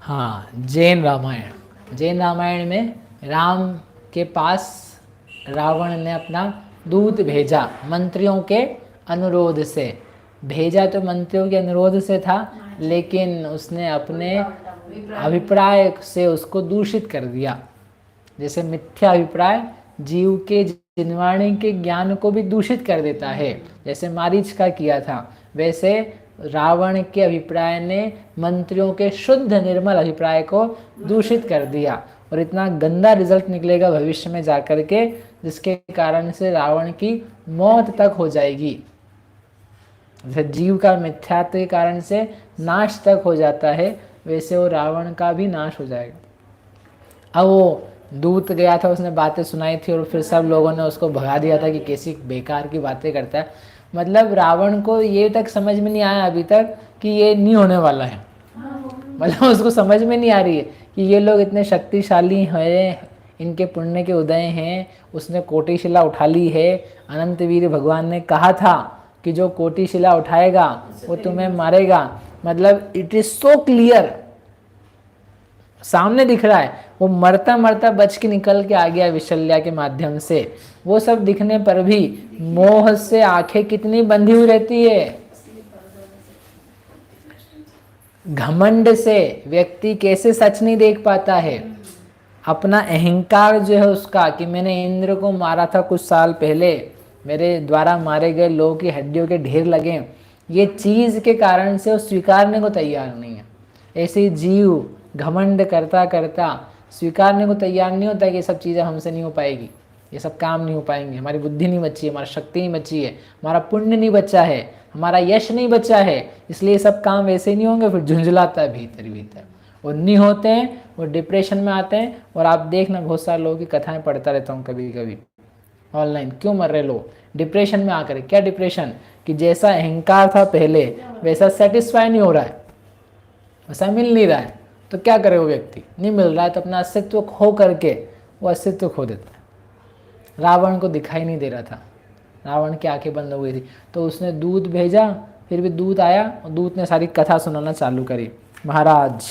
हाँ, जैन रामायण। जैन रामायण में राम के पास रावण ने अपना दूत भेजा, मंत्रियों के अनुरोध से भेजा। तो मंत्रियों के अनुरोध से था, लेकिन उसने अपने अभिप्राय से उसको दूषित कर दिया। जैसे मिथ्या अभिप्राय जीव के जिनवाणी के ज्ञान को भी दूषित कर देता है, जैसे मारीच का किया था, वैसे रावण के अभिप्राय ने मंत्रियों के शुद्ध निर्मल अभिप्राय को दूषित कर दिया। और इतना गंदा रिजल्ट निकलेगा भविष्य में जाकर के, जिसके कारण से रावण की मौत तक हो जाएगी। जैसे जीव का मिथ्यात्व के कारण से नाश तक हो जाता है, वैसे वो रावण का भी नाश हो जाएगा। अब वो दूत गया था, उसने बातें सुनाई थी और फिर सब लोगों ने उसको भगा दिया था कि कैसी बेकार की बातें करता है। मतलब रावण को ये तक समझ में नहीं आया अभी तक कि ये नहीं होने वाला है। मतलब उसको समझ में नहीं आ रही है कि ये लोग इतने शक्तिशाली हैं, इनके पुण्य के उदय हैं। उसने कोटिशिला उठा ली है। अनंतवीर भगवान ने कहा था कि जो कोटिशिला उठाएगा वो तुम्हें मारेगा। मतलब इट इज सो क्लियर, सामने दिख रहा है। वो मरता मरता बच के निकल के आ गया विशल्या के माध्यम से। वो सब दिखने पर भी मोह से आंखें कितनी बंधी हुई रहती है। घमंड से व्यक्ति कैसे सच नहीं देख पाता है। अपना अहंकार जो है उसका, कि मैंने इंद्र को मारा था कुछ साल पहले, मेरे द्वारा मारे गए लोगों की हड्डियों के ढेर लगे, ये चीज के कारण से वो स्वीकारने को तैयार नहीं है। ऐसे ही जीव घमंड करता करता स्वीकारने को तैयार नहीं होता कि ये सब चीज़ें हमसे नहीं हो पाएगी, ये सब काम नहीं हो पाएंगे, हमारी बुद्धि नहीं बची है, हमारी शक्ति नहीं बची है, हमारा पुण्य नहीं बचा है, हमारा यश नहीं बचा है, इसलिए ये सब काम वैसे ही नहीं होंगे। फिर झुंझलाता है भीतर भीतर, वो नहीं होते हैं, वो डिप्रेशन में आते हैं। और आप देखना, बहुत सारे लोगों की कथाएं पढ़ता रहता हूँ कभी कभी ऑनलाइन, क्यों मर रहे लोग डिप्रेशन में आकर। क्या डिप्रेशन? कि जैसा अहंकार था पहले वैसा सेटिस्फाई नहीं हो रहा है, वैसा मिल नहीं रहा है, तो क्या करे वो व्यक्ति? नहीं मिल रहा है तो अपना अस्तित्व खो करके वो अस्तित्व खो देता है। रावण को दिखाई नहीं दे रहा था, रावण की आंखें बंद हो गई थी, तो उसने दूत भेजा। फिर भी दूत आया और दूत ने सारी कथा सुनाना चालू करी। महाराज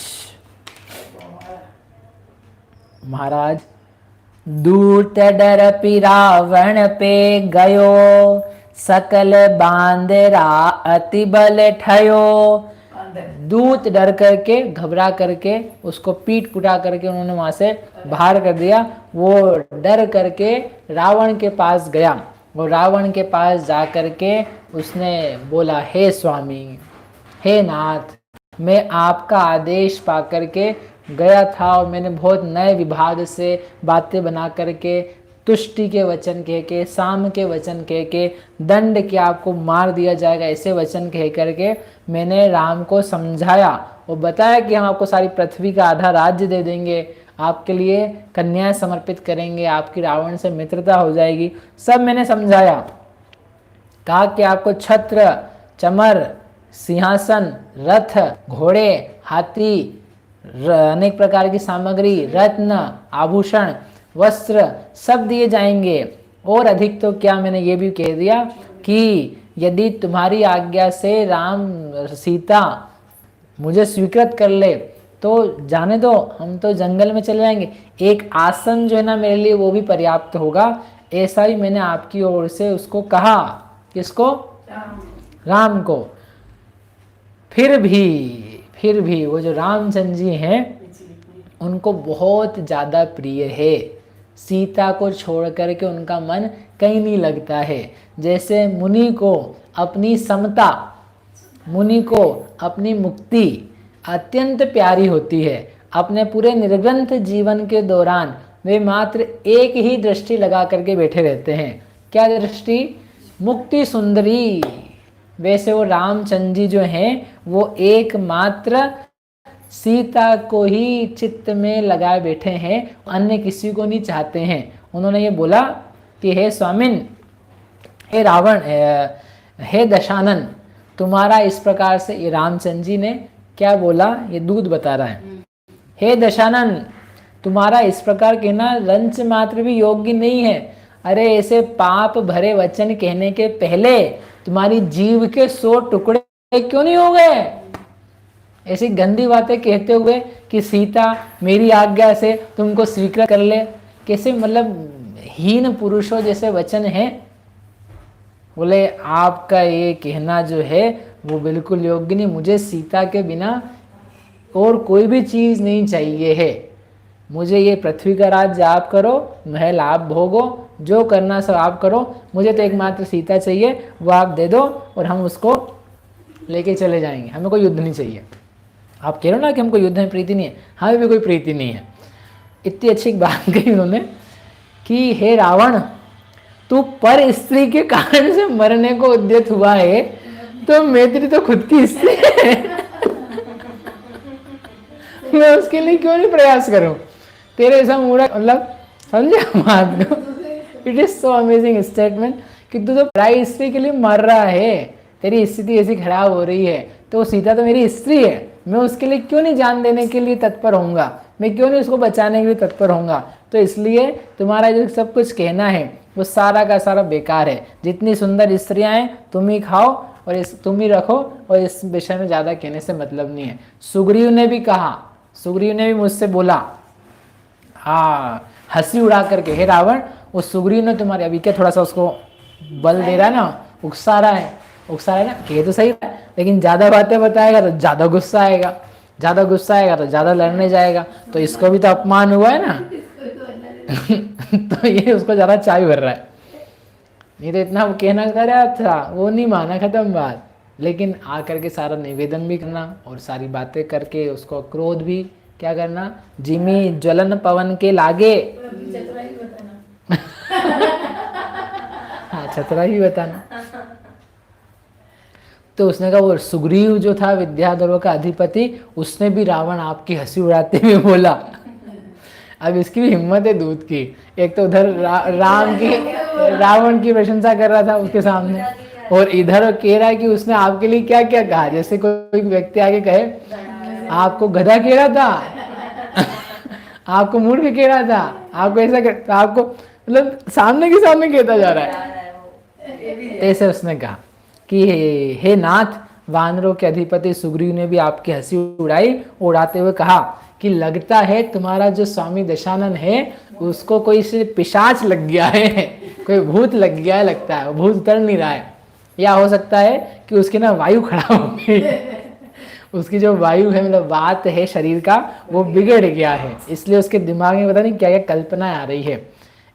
दूत डर रावण पे गयो, सकल बांदरा अति बल ठयो। दूत डर करके, घबरा करके, उसको पीट पुटा करके उन्होंने वहां से बाहर कर दिया। वो डर करके रावण के पास गया। वो रावण के पास जा करके उसने बोला, हे स्वामी, हे नाथ, मैं आपका आदेश पा करके गया था और मैंने बहुत नए विभाग से बातें बना करके, तुष्टि के वचन कह के, साम के वचन कह के, दंड के आपको मार दिया जाएगा ऐसे वचन कह करके मैंने राम को समझाया और बताया कि हम आपको सारी पृथ्वी का आधा राज्य दे देंगे, आपके लिए कन्याएं समर्पित करेंगे, आपकी रावण से मित्रता हो जाएगी। सब मैंने समझाया। कहा कि आपको छत्र, चमर, सिंहासन, रथ, घोड़े, हाथी, अनेक प्रकार की सामग्री, रत्न, आभूषण, वस्त्र सब दिए जाएंगे। और अधिक तो क्या, मैंने ये भी कह दिया कि यदि तुम्हारी आज्ञा से राम सीता मुझे स्वीकृत कर ले तो जाने दो, हम तो जंगल में चले जाएंगे, एक आसन जो है ना मेरे लिए वो भी पर्याप्त होगा। ऐसा ही मैंने आपकी ओर से उसको कहा। किसको? राम को। फिर भी वो जो रामचंद्र जी हैं उनको बहुत ज़्यादा प्रिय है। सीता को छोड़ करके उनका मन कहीं नहीं लगता है। जैसे मुनि को अपनी समता, मुनि को अपनी मुक्ति अत्यंत प्यारी होती है, अपने पूरे निर्ग्रंथ जीवन के दौरान वे मात्र एक ही दृष्टि लगा करके बैठे रहते हैं। क्या दृष्टि? मुक्ति सुंदरी। वैसे वो रामचंद्र जी जो हैं वो एकमात्र सीता को ही चित्त में लगाए बैठे हैं, अन्य किसी को नहीं चाहते हैं। उन्होंने ये बोला कि हे स्वामिन, हे रावण, हे दशानन, तुम्हारा इस प्रकार से, ये रामचंद्र जी ने क्या बोला ये दूत बता रहा है, हे दशानन, तुम्हारा इस प्रकार कहना रंच मात्र भी योग्य नहीं है। अरे ऐसे पाप भरे वचन कहने के पहले तुम्हारी जीव के 100 टुकड़े क्यों नहीं हो गए? ऐसी गंदी बातें कहते हुए कि सीता मेरी आज्ञा से तुमको स्वीकार कर ले, कैसे मतलब हीन पुरुषों जैसे वचन है। बोले आपका ये कहना जो है वो बिल्कुल योग्य नहीं, मुझे सीता के बिना और कोई भी चीज़ नहीं चाहिए है। मुझे ये पृथ्वी का राज्य आप करो, महल आप भोगो, जो करना सब आप करो, मुझे तो एकमात्र सीता चाहिए, वो आप दे दो और हम उसको लेके चले जाएंगे, हमें कोई युद्ध नहीं चाहिए। आप कह रहे हो ना कि हमको युद्ध में प्रीति नहीं है, हमें भी कोई प्रीति नहीं है। इतनी अच्छी बात कही उन्होंने कि हे रावण, तू पर स्त्री के कारण से मरने को उद्यत हुआ है, तो मैं तेरी तो खुद की स्त्री है मैं उसके लिए क्यों नहीं प्रयास करूं। तेरे ऐसा मूर्ख, मतलब समझे बात को। It is so amazing statement कि तू तो पराई स्त्री के लिए मर रहा है, तेरी स्थिति ऐसी खराब हो रही है, तो सीता तो मेरी स्त्री है, मैं उसके लिए क्यों नहीं जान देने के लिए तत्पर होऊंगा, मैं क्यों नहीं उसको बचाने के लिए तत्पर होऊंगा। तो इसलिए तुम्हारा जो सब कुछ कहना है वो सारा का सारा बेकार है। जितनी सुंदर स्त्रियां हैं तुम ही खाओ और तुम ही रखो, और इस विषय में ज़्यादा कहने से मतलब नहीं है। सुग्रीव ने भी कहा, सुग्रीव ने भी मुझसे बोला, हाँ हंसी उड़ा करके, हे रावण, वो सुग्रीव ने तुम्हारे, अभी क्या थोड़ा सा उसको बल दे रहा है ना, उकसा रहा है ना, कह तो सही है, लेकिन ज़्यादा बातें बताएगा तो ज़्यादा गुस्सा आएगा, ज़्यादा गुस्सा आएगा तो ज़्यादा लड़ने जाएगा, तो इसको भी तो अपमान हुआ है ना तो ये उसको ज़्यादा चाय भर रहा है। नहीं तो इतना वो कहना कर रहा था, वो नहीं माना, खत्म बात। लेकिन आकर के सारा निवेदन भी करना और सारी बातें करके उसको क्रोध भी क्या करना, जिमी ज्वलन पवन के लागे हाँ छतरा ही बताना। तो उसने कहा, वो सुग्रीव जो था विद्याधरों का अधिपति, उसने भी रावण आपकी हंसी उड़ाते हुए बोला। अब इसकी भी हिम्मत है दूत की, एक तो उधर रावण की प्रशंसा कर रहा था उसके सामने, और इधर कह रहा है कि उसने आपके लिए क्या क्या कहा। जैसे कोई व्यक्ति आगे कहे आपको गधा कह रहा था आपको मूर्ख कह रहा था, आपको ऐसा कर, आपको मतलब सामने के सामने कहता जा रहा है। ऐसे उसने कहा कि हे नाथ, वानरों के अधिपति सुग्रीव ने भी आपकी हंसी उड़ाई, उड़ाते हुए कहा कि लगता है तुम्हारा जो स्वामी दशानन है उसको कोई से पिशाच लग गया है, कोई भूत लग गया है, लगता है वो भूत उतर नहीं रहा है, या हो सकता है कि उसकी ना वायु खराब हो गई उसकी जो वायु है, मतलब बात है शरीर का, वो बिगड़ गया है, इसलिए उसके दिमाग में पता नहीं क्या क्या कल्पना आ रही है।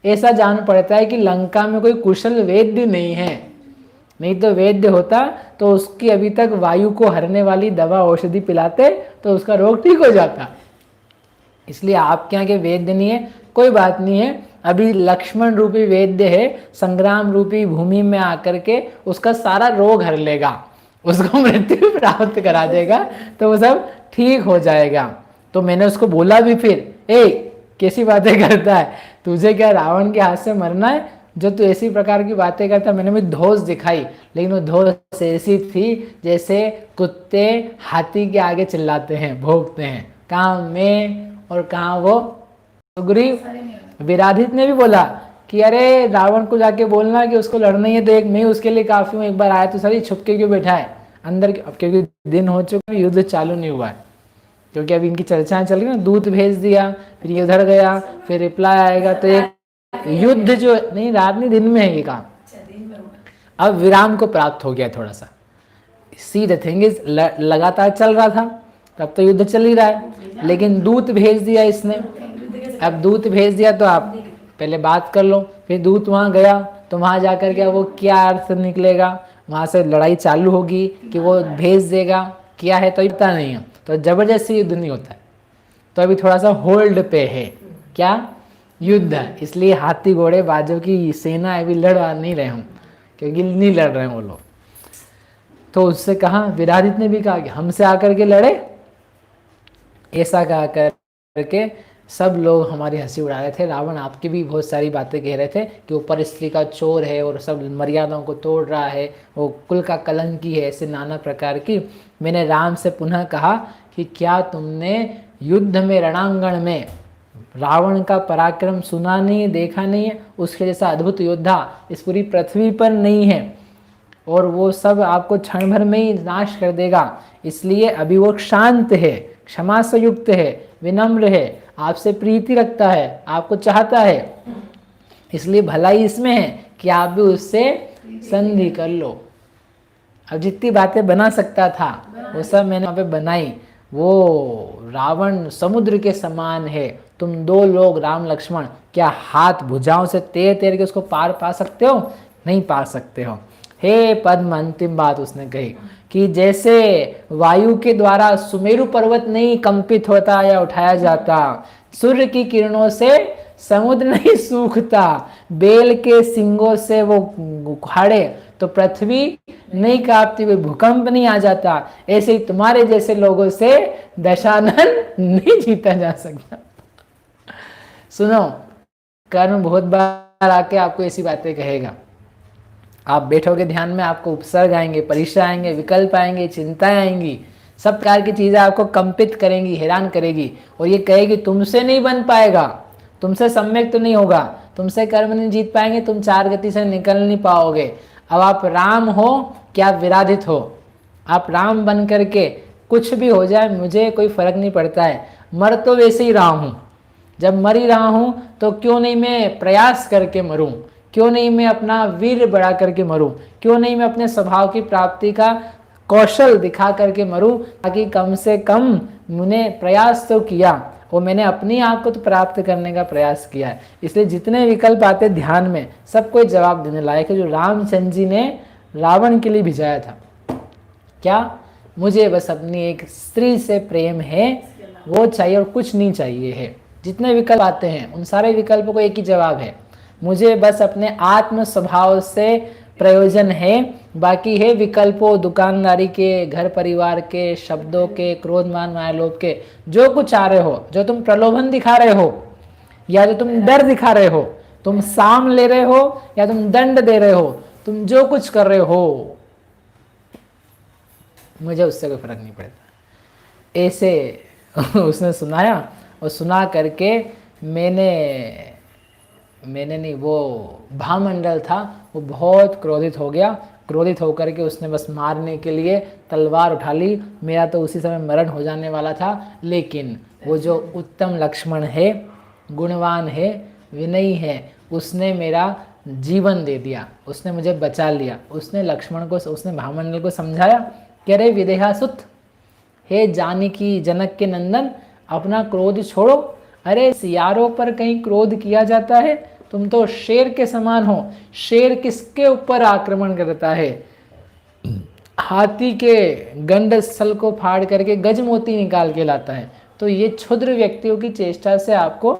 ऐसा जान पड़ता है कि लंका में कोई कुशल वैद्य नहीं है, नहीं तो वैद्य होता तो उसकी अभी तक वायु को हरने वाली दवा औषधि पिलाते तो उसका रोग ठीक हो जाता। इसलिए आपके यहाँ के वैद्य नहीं है, कोई बात नहीं है, अभी लक्ष्मण रूपी वैद्य है, संग्राम रूपी भूमि में आकर के उसका सारा रोग हर लेगा, उसको मृत्यु प्राप्त करा देगा, तो वो सब ठीक हो जाएगा। तो मैंने उसको बोला भी फिर, कैसी बातें करता है, तुझे क्या रावण के हाथ से मरना है जो तू ऐसी प्रकार की बातें करता। मैंने भी धौस दिखाई, लेकिन वो धौस ऐसी थी जैसे कुत्ते हाथी के आगे चिल्लाते हैं, भौंकते हैं, कहाँ मैं और कहाँ वो सुग्रीव। विराधित ने भी बोला कि अरे रावण को जाके बोलना कि उसको लड़ना ही है, तो एक मैं उसके लिए काफी हूँ, एक बार आया तो सारी छुपके क्यों बैठा है अंदर, क्योंकि दिन हो चुका, युद्ध चालू नहीं हुआ है, क्योंकि अभी इनकी चर्चाएं चल रही ना, दूत भेज दिया, फिर ये उधर गया, फिर रिप्लाई आएगा, तो एक युद्ध जो नहीं, रात नहीं दिन में है ये काम, अब विराम को प्राप्त हो गया थोड़ा सा। सी द थिंग इज, लगातार चल रहा था तब तो युद्ध चल ही रहा है, लेकिन दूत भेज दिया इसने। अब दूत भेज दिया तो आप पहले बात कर लो, फिर दूत वहां गया तो वहां जाकर के वो क्या अर्थ निकलेगा, वहां से लड़ाई चालू होगी कि वो भेज देगा क्या है तो पता नहीं है, तो जबरदस्ती युद्ध नहीं होता है। तो अभी थोड़ा सा होल्ड पे है क्या, युद्ध। इसलिए हाथी घोड़े बाजों की सेना अभी लड़ नहीं रहे हम, क्योंकि नहीं लड़ रहे हैं वो लोग। तो उससे कहा, विराजित ने भी कहा कि हमसे आकर के लड़े, ऐसा कहा करके सब लोग हमारी हंसी उड़ा रहे थे। रावण आपकी भी बहुत सारी बातें कह रहे थे कि ऊपर स्त्री का चोर है और सब मर्यादाओं को तोड़ रहा है, वो कुल का कलंकी है, ऐसे नाना प्रकार की। मैंने राम से पुनः कहा कि क्या तुमने युद्ध में रणांगण में रावण का पराक्रम सुना नहीं, देखा नहीं है, उसके जैसा अद्भुत योद्धा इस पूरी पृथ्वी पर नहीं है। और वो सब आपको क्षण भर में ही नाश कर देगा। इसलिए अभी वो शांत है, क्षमा से युक्त है, विनम्र है, आपसे प्रीति रखता है, आपको चाहता है। इसलिए भलाई इसमें है कि आप भी उससे संधि कर लो। अब जितनी बातें बना सकता था वो सब मैंने वहाँ पे बनाई। वो रावण समुद्र के समान है, तुम दो लोग राम लक्ष्मण क्या हाथ भुजाओं से तैर तैर के उसको पार पा सकते हो? नहीं पा सकते हो। हे पद्म, अंतिम बात उसने कही कि जैसे वायु के द्वारा सुमेरु पर्वत नहीं कंपित होता या उठाया जाता, सूर्य की किरणों से समुद्र नहीं सूखता, बेल के सिंगों से वो उखाड़े तो पृथ्वी नहीं कांपती, हुई भूकंप नहीं आ जाता, ऐसे ही तुम्हारे जैसे लोगों से दशानन नहीं जीता जा सकता। सुनो, कर्म बहुत बार आके आपको ऐसी बातें कहेगा। आप बैठोगे ध्यान में, आपको उपसर्ग आएंगे, परिश्रम आएंगे, विकल्प आएंगे, चिंताएं आएंगी, सब प्रकार की चीजें आपको कंपित करेंगी, हैरान करेगी, और ये कहेगी तुमसे नहीं बन पाएगा, तुमसे सम्यक तो नहीं होगा, तुमसे कर्म नहीं जीत पाएंगे, तुम चार गति से निकल नहीं पाओगे। अब आप राम हो क्या विराधित हो, आप राम बन करके कुछ भी हो जाए मुझे कोई फर्क नहीं पड़ता है, मर तो वैसे ही रहा हूं। जब मर ही रहा हूं तो क्यों नहीं मैं प्रयास करके मरूं, क्यों नहीं मैं अपना वीर बढ़ा करके मरूं, क्यों नहीं मैं अपने स्वभाव की प्राप्ति का कौशल दिखा करके मरूं, ताकि कम से कम मैंने प्रयास तो किया, वो मैंने अपनी आप को तो प्राप्त करने का प्रयास किया है। इसलिए जितने विकल्प आते ध्यान में, सबको जवाब देने लायक है। जो रामचंद्र जी ने रावण के लिए भिजाया था, क्या मुझे बस अपनी एक स्त्री से प्रेम है, वो चाहिए और कुछ नहीं चाहिए है। जितने विकल्प आते हैं उन सारे विकल्पों को एक ही जवाब है, मुझे बस अपने आत्म स्वभाव से प्रयोजन है, बाकी है विकल्पों दुकानदारी के, घर परिवार के, शब्दों के, क्रोध मान माया लोभ के, जो कुछ आ रहे हो, जो तुम प्रलोभन दिखा रहे हो या जो तुम डर दिखा रहे हो, तुम साम ले रहे हो या तुम दंड दे रहे हो, तुम जो कुछ कर रहे हो मुझे उससे कोई फर्क नहीं पड़ता। ऐसे उसने सुनाया, और सुना करके मैंने नहीं, वो भामंडल था वो बहुत क्रोधित हो गया। क्रोधित होकर के उसने बस मारने के लिए तलवार उठा ली। मेरा तो उसी समय मरण हो जाने वाला था, लेकिन वो जो उत्तम लक्ष्मण है, गुणवान है, विनयी है, उसने मेरा जीवन दे दिया, उसने मुझे बचा लिया। उसने लक्ष्मण को, उसने भामंडल को समझाया कि अरे विदेहासुत, हे जानकी जनक के नंदन, अपना क्रोध छोड़ो। अरे सियारों पर कहीं क्रोध किया जाता है? तुम तो शेर के समान हो। शेर किसके ऊपर आक्रमण करता है? हाथी के गंड स्थल को फाड़ करके गज मोती निकाल के लाता है। तो ये क्षुद्र व्यक्तियों की चेष्टा से आपको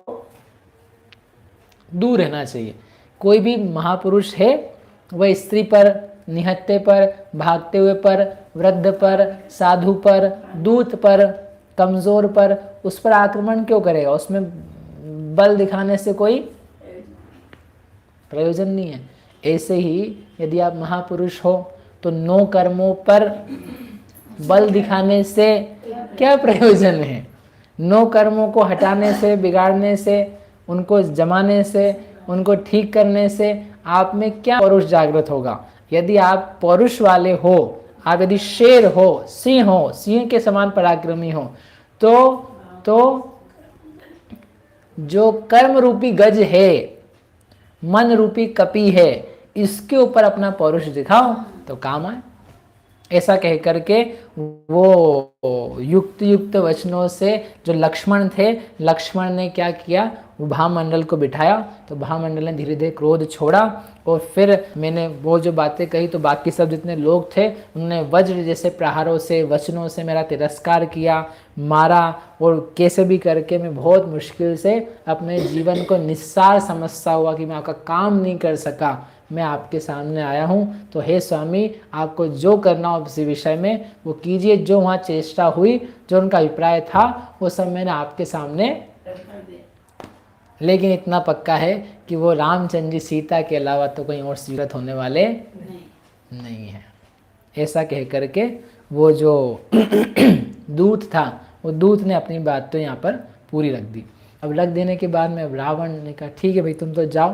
दूर रहना चाहिए। कोई भी महापुरुष है वह स्त्री पर, निहत्ते पर, भागते हुए पर, वृद्ध पर, साधु पर, दूत पर, कमजोर पर, उस पर आक्रमण क्यों करेगा? उसमें बल दिखाने से कोई प्रयोजन नहीं है। ऐसे ही यदि आप महापुरुष हो तो 9 कर्मों पर बल दिखाने से क्या प्रयोजन है? 9 कर्मों को हटाने से, बिगाड़ने से, उनको जमाने से, उनको ठीक करने से आप में क्या पौरुष जागृत होगा? यदि आप पौरुष वाले हो, आप यदि शेर हो, सिंह के समान पराक्रमी हो, तो जो कर्म रूपी गज है, मन रूपी कपी है, इसके ऊपर अपना पौरुष दिखाओ तो काम आए। ऐसा कह करके वो युक्त वचनों से जो लक्ष्मण थे, लक्ष्मण ने क्या किया, वो भामंडल को बिठाया। तो भामंडल ने धीरे धीरे क्रोध छोड़ा, और फिर मैंने वो जो बातें कही तो बाकी सब जितने लोग थे उन्होंने वज्र जैसे प्रहारों से, वचनों से मेरा तिरस्कार किया, मारा, और कैसे भी करके मैं बहुत मुश्किल से अपने जीवन को निस्सार समझता हुआ कि मैं आपका काम नहीं कर सका, मैं आपके सामने आया हूँ। तो हे स्वामी, आपको जो करना हो इसी विषय में वो कीजिए। जो वहाँ चेष्टा हुई, जो उनका अभिप्राय था, वो सब मैंने आपके सामने, लेकिन इतना पक्का है कि वो रामचंद्र जी सीता के अलावा तो कहीं और स्वीकृत होने वाले नहीं है। ऐसा कह करके वो जो दूत था, वो दूत ने अपनी बात तो यहाँ पर पूरी रख दी। अब रख देने के बाद में रावण ने कहा ठीक है भाई तुम तो जाओ।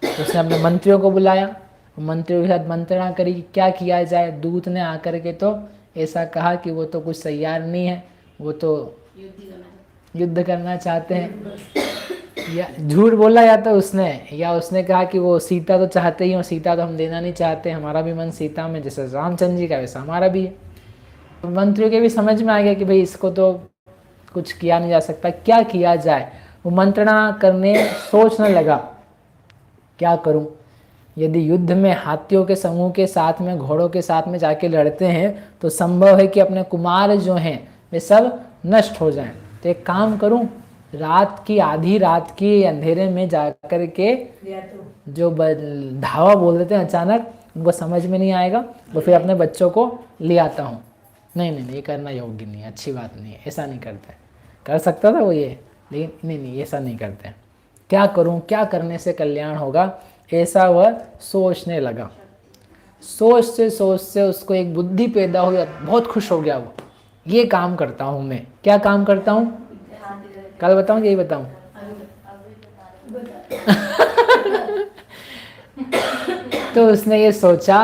उसने अपने मंत्रियों को बुलाया, मंत्रियों के साथ मंत्रणा करी कि क्या किया जाए। दूत ने आकर के तो ऐसा कहा कि वो तो कुछ तैयार नहीं है, वो तो युद्ध करना चाहते हैं। या झूठ बोला या तो उसने, या उसने कहा कि वो सीता तो चाहते ही हो, सीता तो हम देना नहीं चाहते, हमारा भी मन सीता में, जैसे रामचंद्र जी का वैसा हमारा भी है। तो मंत्रियों के भी समझ में आ गया कि भाई इसको तो कुछ किया नहीं जा सकता, क्या किया जाए। वो मंत्रणा करने सोचने लगा क्या करूं, यदि युद्ध में हाथियों के समूह के साथ में, घोड़ों के साथ में जाके लड़ते हैं तो संभव है कि अपने कुमार जो हैं वे सब नष्ट हो जाएं। तो एक काम करूं, रात की, आधी रात की अंधेरे में जाकर के जो धावा बोल देते हैं अचानक, उनको समझ में नहीं आएगा, वो फिर अपने बच्चों को ले आता हूँ। नहीं नहीं, ये करना योग्य नहीं है, अच्छी बात नहीं है, ऐसा नहीं करते। कर सकता था वो ये, लेकिन नहीं नहीं, ऐसा नहीं करते। क्या करूं, क्या करने से कल्याण होगा, ऐसा वह सोचने लगा। सोचते सोचते उसको एक बुद्धि पैदा हुई, बहुत खुश हो गया वो। ये काम करता हूं मैं। क्या काम करता हूं, कल बताऊं, यही बताऊं? तो उसने ये सोचा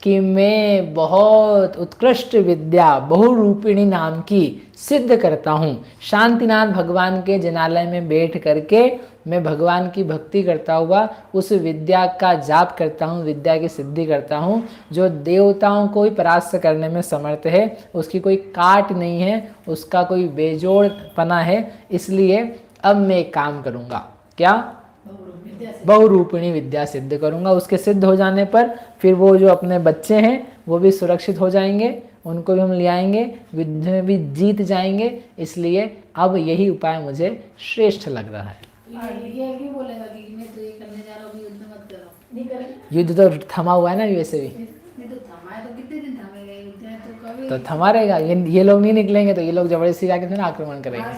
कि मैं बहुत उत्कृष्ट विद्या बहुरूपिणी नाम की सिद्ध करता हूँ। शांतिनाथ भगवान के जिनालय में बैठ करके मैं भगवान की भक्ति करता हुआ उस विद्या का जाप करता हूँ, विद्या की सिद्धि करता हूँ, जो देवताओं को ही परास्त करने में समर्थ है। उसकी कोई काट नहीं है, उसका कोई बेजोड़पना है। इसलिए अब मैं एक काम करूँगा, क्या? बहुरूपिणी विद्या सिद्ध करूंगा। उसके सिद्ध हो जाने पर फिर वो जो अपने बच्चे हैं वो भी सुरक्षित हो जाएंगे, उनको भी हम ले आएंगे, युद्ध में भी जीत जाएंगे। इसलिए अब यही उपाय मुझे श्रेष्ठ लग रहा है। ये क्यों बोलेगा कि मैं तो ये करने जा रहा हूँ, युद्ध मत करो? नहीं करेंगे, युद्ध तो थमा हुआ है ना वैसे भी। नहीं तो थमा है तो कितने दिन थमेगा युद्ध? है तो कभी तो थमा रहेगा, ये लोग नहीं निकलेंगे तो ये लोग जबरदस्ती जाके फिर आक्रमण करेंगे।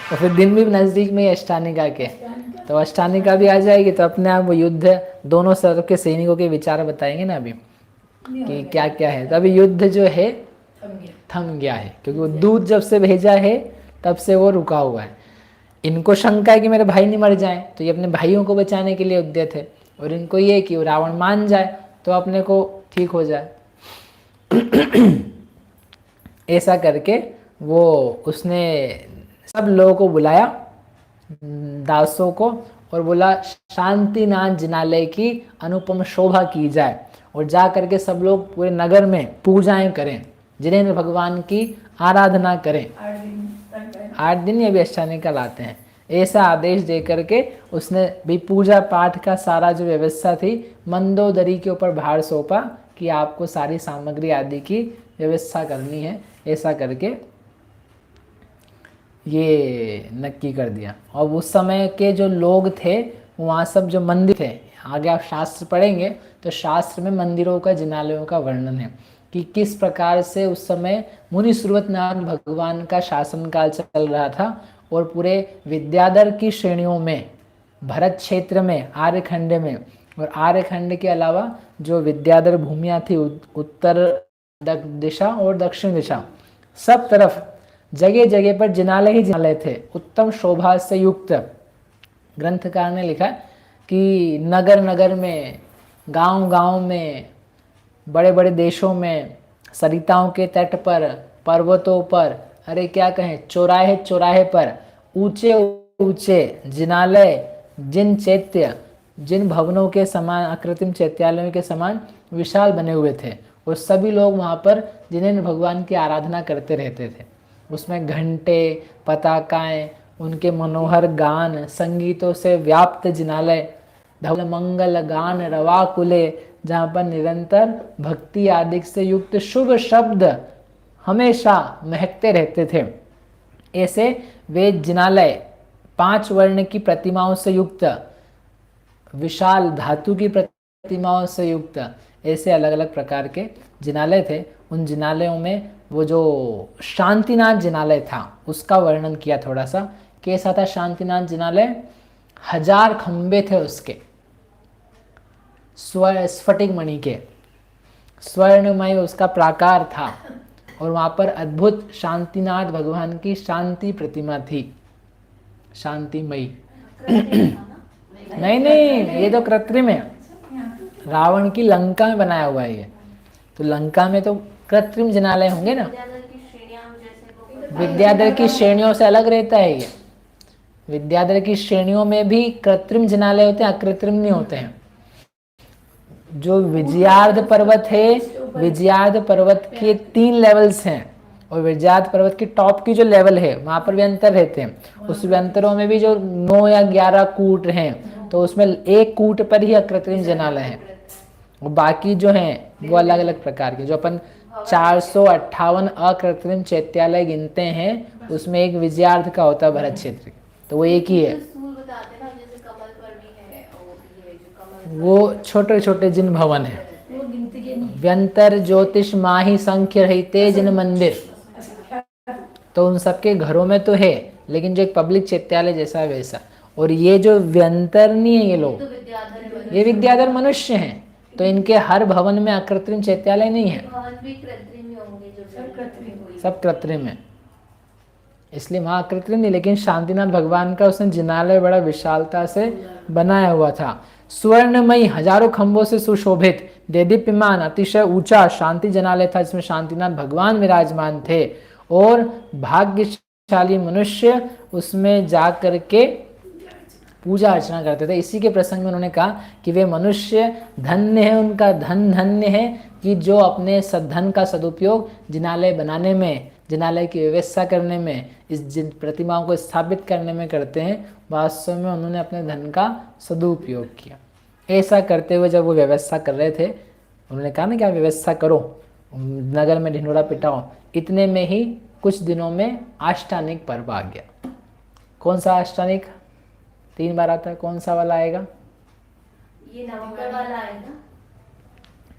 तो फिर दिन भी नजदीक में ही अष्टानिका के, तो अष्टानिका भी आ जाएगी, तो अपने आप वो युद्ध दोनों तरफ के सैनिकों के विचार बताएंगे ना अभी कि क्या क्या है। तो अभी युद्ध जो है थम गया है, क्योंकि वो दूत जब से भेजा है तब से वो रुका हुआ है। इनको शंका है कि मेरे भाई नहीं मर जाए, तो ये अपने भाइयों को बचाने के लिए उद्यत है, और इनको ये कि वो रावण मान जाए तो अपने को ठीक हो जाए। ऐसा करके वो उसने सब लोगों को बुलाया, दासों को, और बोला शांतिनाथ जिनालय की अनुपम शोभा की जाए, और जा करके सब लोग पूरे नगर में पूजाएं करें, जिनेंद्र भगवान की आराधना करें। 8 दिन ये भी अष्टानिका लाते हैं। ऐसा आदेश दे करके उसने भी पूजा पाठ का सारा जो व्यवस्था थी मंदोदरी के ऊपर भार सौंपा कि आपको सारी सामग्री आदि की व्यवस्था करनी है। ऐसा करके ये नक्की कर दिया। और उस समय के जो लोग थे वहाँ सब जो मंदिर थे, आगे आप शास्त्र पढ़ेंगे तो शास्त्र में मंदिरों का, जिनालयों का वर्णन है कि किस प्रकार से उस समय मुनि सुरवतनाथ भगवान का शासनकाल चल रहा था, और पूरे विद्याधर की श्रेणियों में, भरत क्षेत्र में, आर्यखंड में, और आर्यखंड के अलावा जो विद्याधर भूमियाँ थी उत्तर दिशा और दक्षिण दिशा, सब तरफ जगह जगह पर जिनालय ही जिनालय थे, उत्तम शोभा से युक्त। ग्रंथकार ने लिखा कि नगर नगर में, गांव गांव में, बड़े बड़े देशों में, सरिताओं के तट पर, पर्वतों पर, अरे क्या कहें, चौराहे चौराहे पर ऊंचे ऊंचे जिनालय, जिन चैत्य, जिन भवनों के समान, अकृत्रिम चैत्यालयों के समान विशाल बने हुए थे, और सभी लोग वहाँ पर जिनेंद्र भगवान की आराधना करते रहते थे। उसमें घंटे, पताकाएं, उनके मनोहर गान, संगीतों से व्याप्त जिनालय, धवल मंगल गान रवाकुले, जहाँ पर निरंतर भक्ति आदि से युक्त शुभ शब्द हमेशा महकते रहते थे। ऐसे वे जिनालय 5 वर्ण की प्रतिमाओं से युक्त, विशाल धातु की प्रतिमाओं से युक्त, ऐसे अलग अलग प्रकार के जिनालय थे। उन जिनालयों में वो जो शांतिनाथ जिनालय था उसका वर्णन किया थोड़ा सा। कैसा था शांतिनाथ जिनालय? 1000 खंबे थे उसके, स्फटिक मणि के, स्वर्णमय उसका प्राकार था, और वहाँ पर अद्भुत शांतिनाथ भगवान की शांति प्रतिमा थी, शांतिमयी। नहीं नहीं, ये तो कृत्रिम है। रावण की लंका में बनाया हुआ है ये, तो लंका में तो कृत्रिम जिनालय होंगे ना। विद्याधर की श्रेणियों से अलग रहता है ये। विद्याधर की श्रेणियों में भी कृत्रिम जिनालय होते हैं, अकृत्रिम नहीं होते हैं। जो विजयार्ध पर्वत है, विजयार्ध पर्वत के 3 लेवल्स हैं, और विजयार्ध पर्वत की टॉप की जो लेवल है वहां पर भी अंतर रहते हैं। उस व्यंतरों में भी जो 9 या 11 कूट हैं, तो उसमें एक कूट पर ही अकृत्रिम जिनालय है, और बाकी जो हैं वो अलग अलग प्रकार के। जो अपन 458 अकृत्रिम चैत्यालय गिनते हैं, उसमें एक विजयार्ध का होता है भरत क्षेत्र, तो वो एक ही है। वो छोटे छोटे जिन भवन है, व्यंतर ज्योतिष माही संख्य रहते जिन मंदिर, तो उन सबके घरों में तो है, लेकिन जो एक पब्लिक चैत्यालय जैसा है वैसा। और ये जो व्यंतर नहीं है, ये लोग ये विद्याधर मनुष्य हैं, तो इनके हर भवन में अकृत्रिम चैत्यालय नहीं है, सब कृत्रिम है, इसलिए वहां अकृत्रिम नहीं। लेकिन शांतिनाथ भगवान का उसने जिनालय बड़ा विशालता से बनाया हुआ था। स्वर्णमयी हजारों खंभों से सुशोभित देदीप्यमान अतिशय ऊंचा शांति जनालय था, जिसमें शांतिनाथ भगवान विराजमान थे, और भाग्यशाली मनुष्य उसमें जा करके पूजा अर्चना करते थे। इसी के प्रसंग में उन्होंने कहा कि वे मनुष्य धन्य है, उनका धन धन्य है कि जो अपने सद्धन का सदुपयोग जिनालय बनाने में, जिनालय की व्यवस्था करने में, इस जिन प्रतिमाओं को स्थापित करने में करते हैं। वास्तव में उन्होंने अपने धन का सदुपयोग किया। ऐसा करते हुए जब वो व्यवस्था कर रहे थे, उन्होंने कहा ना क्या व्यवस्था करो, नगर में ढिंढोरा पिटाओ, इतने में ही कुछ दिनों में आष्टानिक पर्व आ गया। कौन सा आष्टानिक? 3 बार आता है, कौन सा वाला आएगा? ये नवंबर वाला आएगा?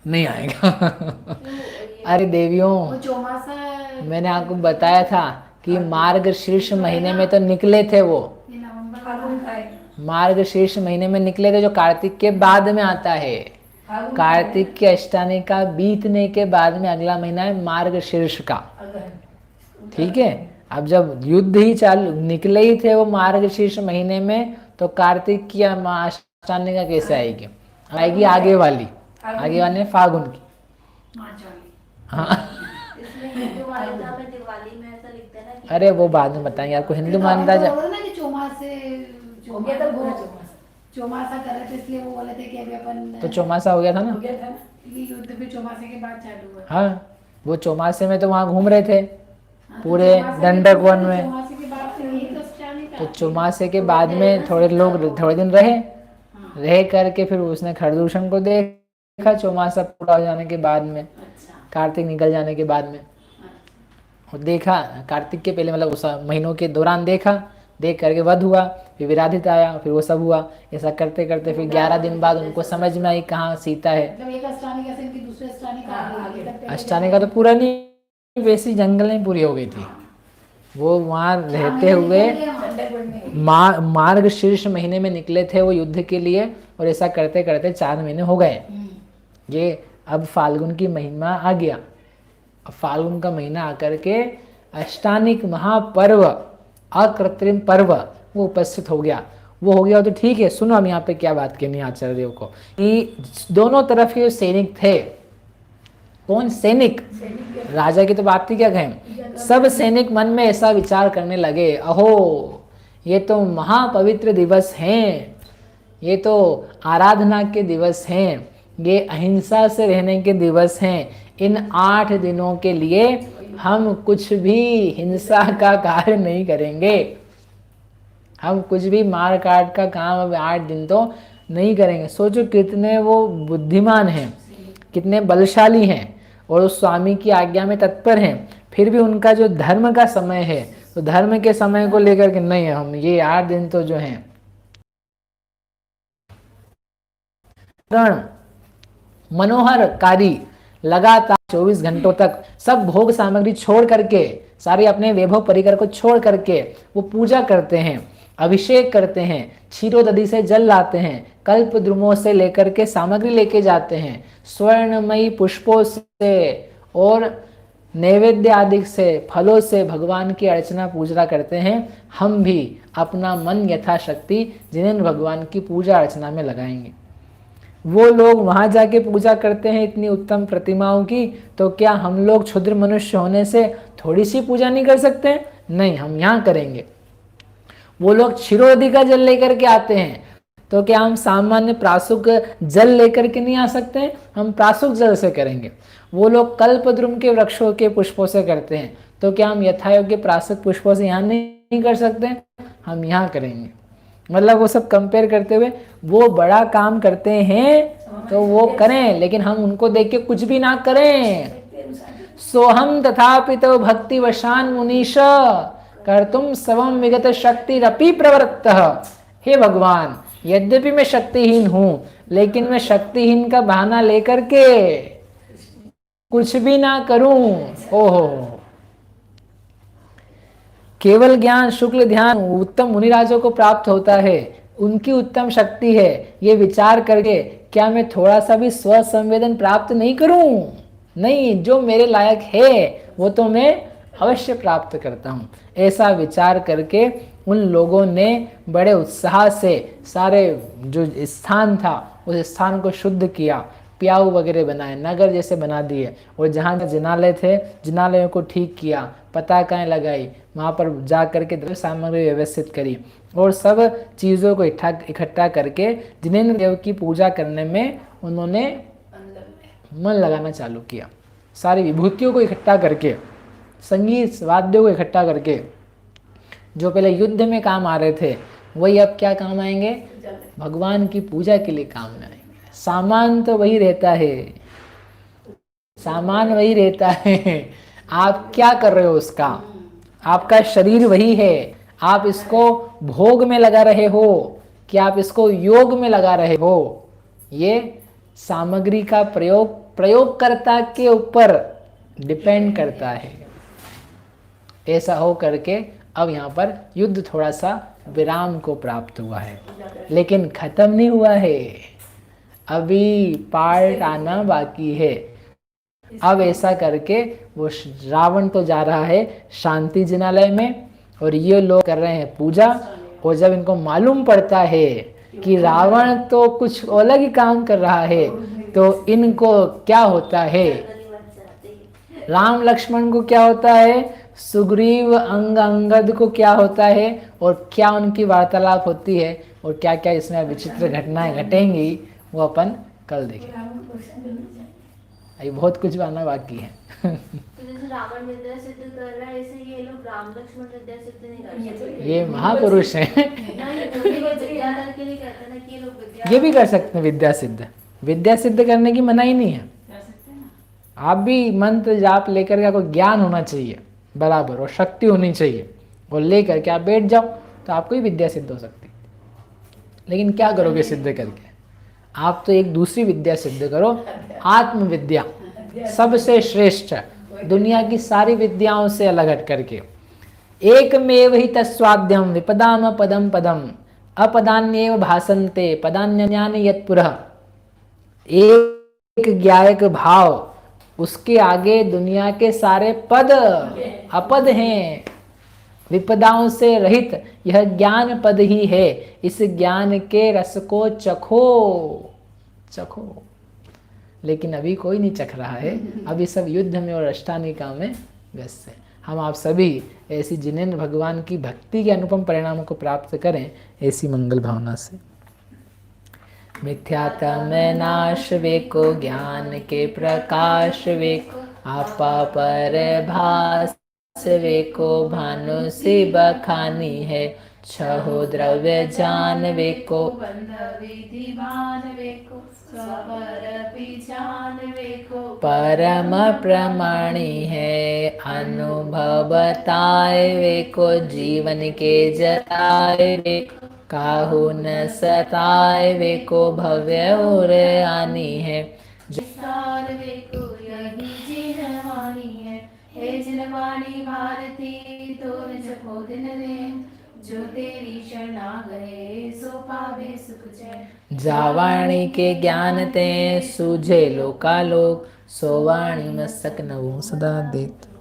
नहीं आएगा। अरे देवियों, मैंने आपको बताया था कि मार्गशीर्ष महीने में तो निकले थे वो, मार्गशीर्ष महीने में निकले थे, जो कार्तिक के बाद में आता है। कार्तिक के अष्टानी का बीतने के बाद में अगला महीना है मार्गशीर्ष का, ठीक है। अब जब युद्ध ही चालू, निकले ही थे वो मार्गशीर्ष महीने में, तो कार्तिक की अष्टानी का कैसे आएगी? आएगी आगे वाली, आगे वाले फागुन की। हाँ अरे वो बाद में बताएंगे आपको। हिंदू मानता है चौमासा कर रहे थे, इसलिए वो बोले थे कि अभी अपन, तो चौमासा हो गया था ना, ये युद्ध भी चौमासे के बाद चालू हुआ। हाँ, वो चौमासे में तो वहाँ घूम रहे थे पूरे दंडक वन में, तो चौमासे के बाद में थोड़े लोग थोड़े दिन रह करके फिर उसने खरदूषण को देखा चौमासा पूरा हो जाने के बाद में, कार्तिक निकल जाने के बाद में। और देखा कार्तिक के पहले, मतलब उस महीनों के दौरान देखा, देख करके वध हुआ, फिर विराधित आया, फिर वो सब हुआ। ऐसा करते करते फिर 11 दिन बाद उनको समझ में आई कहाँ सीता है। अष्टानी का तो पूरा नहीं, वैसी जंगल में पूरी हो गई थी। वो वहाँ रहते हुए मार्गशीर्ष महीने में निकले थे वो युद्ध के लिए, और ऐसा करते करते 4 महीने हो गए। ये अब फाल्गुन की महीना आ गया। अब फाल्गुन का महीना आकर के अष्टानिक महापर्व, अकृत्रिम पर्व वो उपस्थित हो गया। वो हो गया तो ठीक है। सुनो हम यहाँ पे क्या बात करनी है आचार्यों को, कि दोनों तरफ के सैनिक थे। कौन सैनिक? राजा की तो बात ही क्या कहें। सब सैनिक मन में ऐसा विचार करने लगे, अहो ये तो महापवित्र दिवस हैं, ये तो आराधना के दिवस हैं, ये अहिंसा से रहने के दिवस हैं। इन 8 दिनों के लिए हम कुछ भी हिंसा का कार्य नहीं करेंगे, हम कुछ भी मार काट का काम अब 8 दिन तो नहीं करेंगे। सोचो कितने वो बुद्धिमान हैं, कितने बलशाली हैं, और उस स्वामी की आज्ञा में तत्पर हैं। फिर भी उनका जो धर्म का समय है, तो धर्म के समय को लेकर के नहीं है, हम ये 8 दिन तो जो हैं मनोहरकारी, लगातार 24 घंटों तक सब भोग सामग्री छोड़ करके, सारे अपने वैभव परिकर को छोड़ करके वो पूजा करते हैं, अभिषेक करते हैं, क्षीरोदधि से जल लाते हैं, कल्प द्रुमों से लेकर के सामग्री लेके जाते हैं, स्वर्णमयी पुष्पों से और नैवेद्य आदि से फलों से भगवान की अर्चना पूजा करते हैं, हम भी अपना मन यथाशक्ति जिनेंद्र भगवान की पूजा अर्चना में लगाएंगे। वो लोग वहाँ जाके पूजा करते हैं इतनी उत्तम प्रतिमाओं की, तो क्या हम लोग क्षुद्र मनुष्य होने से थोड़ी सी पूजा नहीं कर सकते? नहीं, हम यहाँ करेंगे। वो लोग क्षीरोदि का जल लेकर के आते हैं, तो क्या हम सामान्य प्रासुक जल लेकर के नहीं आ सकते हैं? हम प्रासुक जल से करेंगे। वो लोग कल्पद्रुम के वृक्षों के पुष्पों से करते हैं, तो क्या हम यथायोग्य प्रासुक पुष्पों से यहाँ नहीं कर सकते? हम यहाँ करेंगे। मतलब वो सब कंपेयर करते हुए, वो बड़ा काम करते हैं तो वो करें, लेकिन हम उनको देख के कुछ भी ना करें। सोहम तथापि तो भक्ति वशान मुनीश कर्तुम स्वम विगत शक्ति रपि प्रवृत्त। हे भगवान, यद्यपि मैं शक्तिहीन हूं, लेकिन मैं शक्तिहीन का बहाना लेकर के कुछ भी ना करूं। ओहो, केवल ज्ञान शुक्ल ध्यान उत्तम मुनिराजों को प्राप्त होता है, उनकी उत्तम शक्ति है। ये विचार करके क्या मैं थोड़ा सा भी स्व संवेदन प्राप्त नहीं करूं? नहीं, जो मेरे लायक है वो तो मैं अवश्य प्राप्त करता हूं। ऐसा विचार करके उन लोगों ने बड़े उत्साह से सारे जो स्थान था उस स्थान को शुद्ध किया, प्याऊ वगैरह बनाए, नगर जैसे बना दिए, और जहाँ जिनालय थे जिनालयों को ठीक किया, पताकाएं लगाई, वहाँ पर जा करके द्रव्य सामग्री व्यवस्थित करी, और सब चीज़ों को इकट्ठा करके जिनेंद्र देव की पूजा करने में उन्होंने मन लगाना चालू किया। सारी विभूतियों को इकट्ठा करके, संगीत वाद्यों को इकट्ठा करके, जो पहले युद्ध में काम आ रहे थे वही अब क्या काम आएंगे? भगवान की पूजा के लिए काम में आएंगे। सामान तो वही रहता है, सामान वही रहता है, आप क्या कर रहे हो उसका? आपका शरीर वही है, आप इसको भोग में लगा रहे हो कि आप इसको योग में लगा रहे हो? ये सामग्री का प्रयोगकर्ता के ऊपर डिपेंड करता है। ऐसा हो करके अब यहाँ पर युद्ध थोड़ा सा विराम को प्राप्त हुआ है, लेकिन खत्म नहीं हुआ है, अभी पार्ट आना बाकी है। अब ऐसा करके वो रावण तो जा रहा है शांति जिनालय में, और ये लोग कर रहे हैं पूजा। और जब इनको मालूम पड़ता है कि रावण तो कुछ अलग ही काम कर रहा है, तो इनको क्या होता है? राम लक्ष्मण को क्या होता है? सुग्रीव अंगद को क्या होता है? और क्या उनकी वार्तालाप होती है, और क्या क्या इसमें विचित्र घटनाएं घटेंगी, वो अपन कल देखेंगे। अभी बहुत कुछ आना बाकी है। तो जैसे रावण विद्या सिद्ध कर रहा है, ऐसे ये लोग राम लक्ष्मण विद्या सिद्ध नहीं कर सकते? ये महापुरुष हैं। ये भी कर सकते हैं विद्या सिद्ध। विद्या सिद्ध करने की मनाही नहीं है। आप भी मंत्र जाप लेकर के, आपको ज्ञान होना चाहिए बराबर, और शक्ति होनी चाहिए, और लेकर के आप बैठ जाओ तो आपको ही विद्या सिद्ध हो सकती। लेकिन क्या करोगे सिद्ध करके? आप तो एक दूसरी विद्या सिद्ध करो, आत्मविद्या, सबसे श्रेष्ठ, दुनिया की सारी विद्याओं से अलग हट करके। एकमेव हि तस्वाद्यम विपदाम पदम पदम अपदान्येव भासन्ते पदान्यन्यानि यत्पुरः। एक ज्ञायक भाव, उसके आगे दुनिया के सारे पद अपद हैं। विपदाओं से रहित यह ज्ञान पद ही है। इस ज्ञान के रस को चखो। लेकिन अभी कोई नहीं चख रहा है, अभी सब युद्ध में और अष्टानिका में व्यस्त है। हम आप सभी ऐसी जिनेंद्र भगवान की भक्ति के अनुपम परिणामों को प्राप्त करें, ऐसी मंगल भावना से। मिथ्यात्म नाश वेको, ज्ञान के प्रकाश वेको, आपा पर भास वेको, भानु से बखानी है, छहो द्रव्य जान वेको, बंध विधि भान वेको, स्वपर पीछान वेको, परम प्रमाणी है, अनुभव बताए वेको, जीवन के जताए वेको, काहू न सताए वेको, भव्य और आनी है, विस्तार वेको यही जिनवाणी है, हे जिनवाणी भारती तो जपो दिन दिन, जो तेरी शरणा गए सो पावे सुख चैन, जावाणी के ज्ञान ते सूझे लोकालोक, સોવાણી મસ્તક નવું સદા દેત.